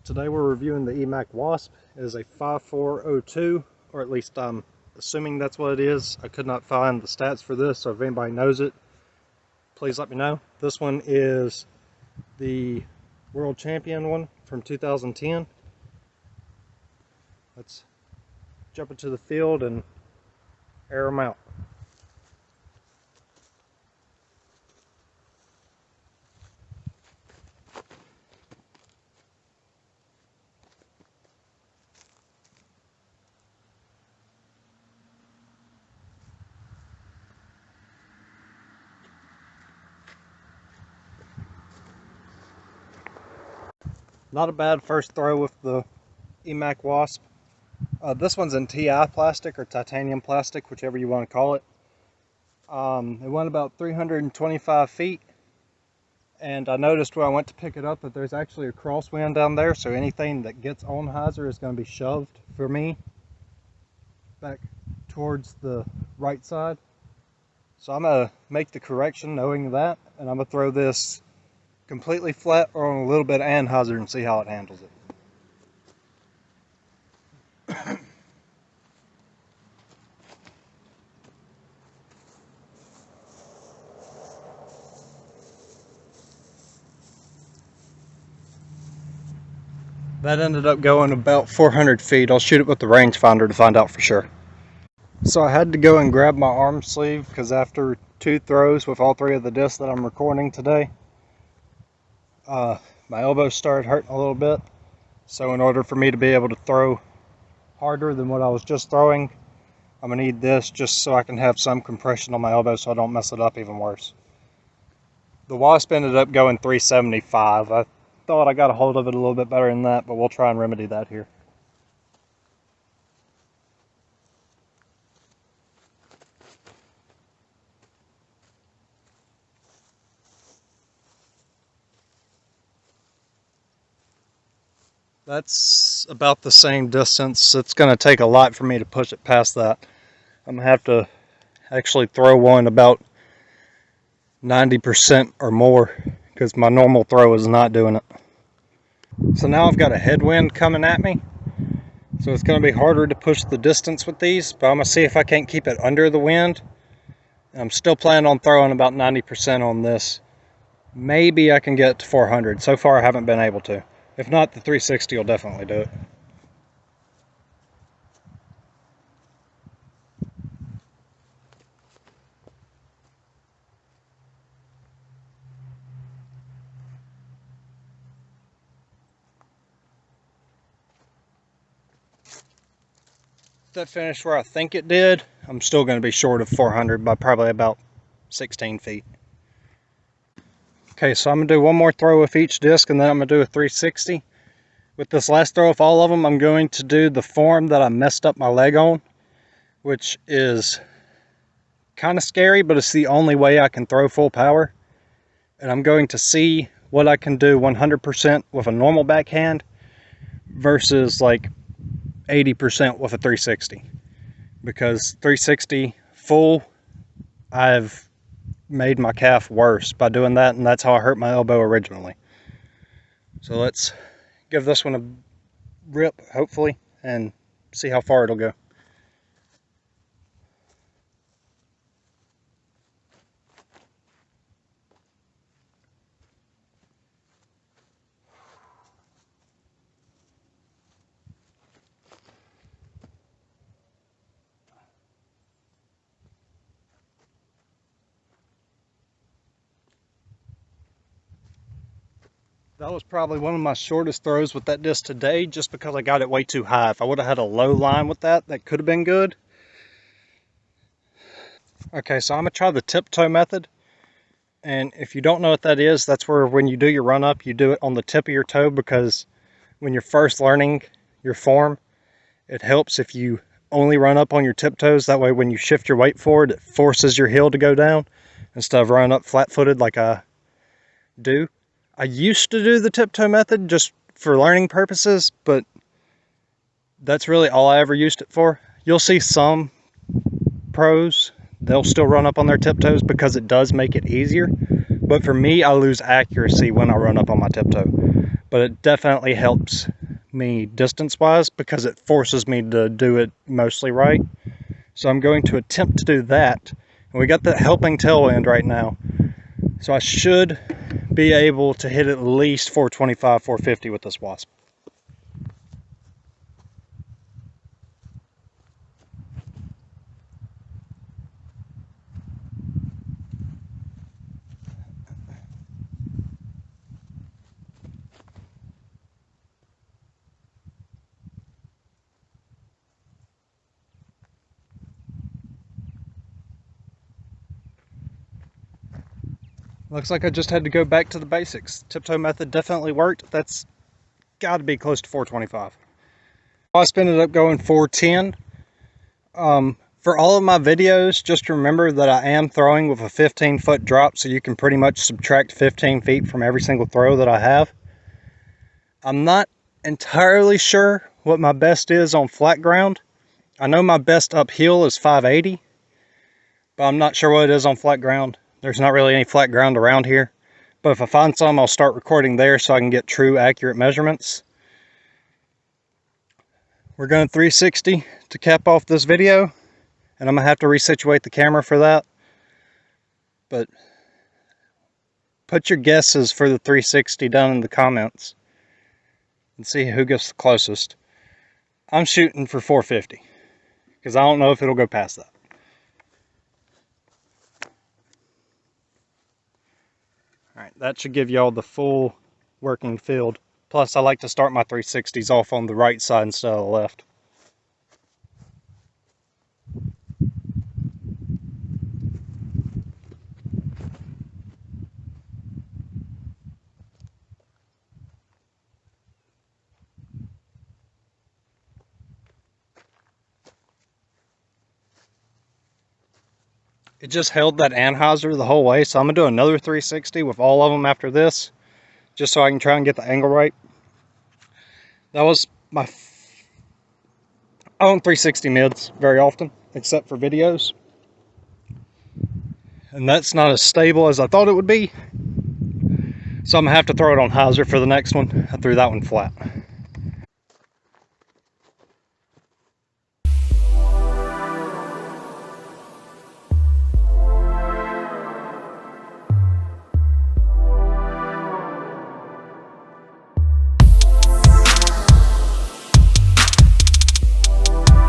Today we're reviewing the EMac Wasp. It is a 5402, or at least I'm assuming that's what it is. I could not find the stats for this, so if anybody knows it, please let me know. This one is the World Champion one from 2010. Let's jump into the field and air them out. Not a bad first throw with the EMac Wasp. This one's in TI plastic or titanium plastic, whichever you want to call it. It went about 325 feet, and I noticed when I went to pick it up that there's actually a crosswind down there, so anything that gets on hyzer is going to be shoved for me back towards the right side. So I'm going to make the correction knowing that, and I'm going to throw this completely flat or on a little bit of anhyzer and see how it handles it. That ended up going about 400 feet. I'll shoot it with the rangefinder to find out for sure. So I had to go and grab my arm sleeve because after 2 throws with all 3 of the discs that I'm recording today, my elbow started hurting a little bit. So in order for me to be able to throw harder than what I was just throwing, I'm gonna need this just so I can have some compression on my elbow so I don't mess it up even worse. The Wasp ended up going 375. I thought I got a hold of it a little bit better than that, but we'll try and remedy that here. That's about the same distance. It's going to take a lot for me to push it past that. I'm going to have to actually throw one about 90% or more because my normal throw is not doing it. So now I've got a headwind coming at me, so it's going to be harder to push the distance with these, but I'm going to see if I can't keep it under the wind. I'm still planning on throwing about 90% on this. Maybe I can get to 400. So far I haven't been able to. If not, the 360 will definitely do it. That finished where I think it did. I'm still going to be short of 400 by probably about 16 feet. Okay, so I'm going to do one more throw with each disc and then I'm going to do a 360. With this last throw of all of them, I'm going to do the form that I messed up my leg on, which is kind of scary, but it's the only way I can throw full power. And I'm going to see what I can do 100% with a normal backhand versus like 80% with a 360. Because 360 full, I've made my calf worse by doing that, and that's how I hurt my elbow originally. So let's give this one a rip, hopefully, and see how far it'll go. That was probably one of my shortest throws with that disc today, just because I got it way too high. If I would have had a low line with that, that could have been good. Okay, so I'm going to try the tiptoe method. And if you don't know what that is, that's where when you do your run up, you do it on the tip of your toe, because when you're first learning your form, it helps if you only run up on your tiptoes. That way when you shift your weight forward, it forces your heel to go down instead of running up flat-footed like I do. I used to do the tiptoe method just for learning purposes, but that's really all I ever used it for. You'll see some pros, they'll still run up on their tiptoes because it does make it easier. But for me, I lose accuracy when I run up on my tiptoe. But it definitely helps me distance-wise because it forces me to do it mostly right. So I'm going to attempt to do that. And we got that helping tailwind right now. So I should be able to hit at least 425, 450 with this Wasp. Looks like I just had to go back to the basics. Tiptoe method definitely worked. That's got to be close to 425. Wasp ended up going 410. For all of my videos, just remember that I am throwing with a 15-foot drop, so you can pretty much subtract 15 feet from every single throw that I have. I'm not entirely sure what my best is on flat ground. I know my best uphill is 580, but I'm not sure what it is on flat ground. There's not really any flat ground around here, but if I find some, I'll start recording there so I can get true, accurate measurements. We're going 360 to cap off this video, and I'm going to have to resituate the camera for that. But put your guesses for the 360 down in the comments and see who gets the closest. I'm shooting for 450 because I don't know if it'll go past that. Alright, that should give y'all the full working field. Plus, I like to start my 360s off on the right side instead of the left. It just held that anhyzer the whole way, so I'm going to do another 360 with all of them after this, just so I can try and get the angle right. That was my... I don't 360 mids very often, except for videos. And that's not as stable as I thought it would be. So I'm going to have to throw it on hyzer for the next one. I threw that one flat.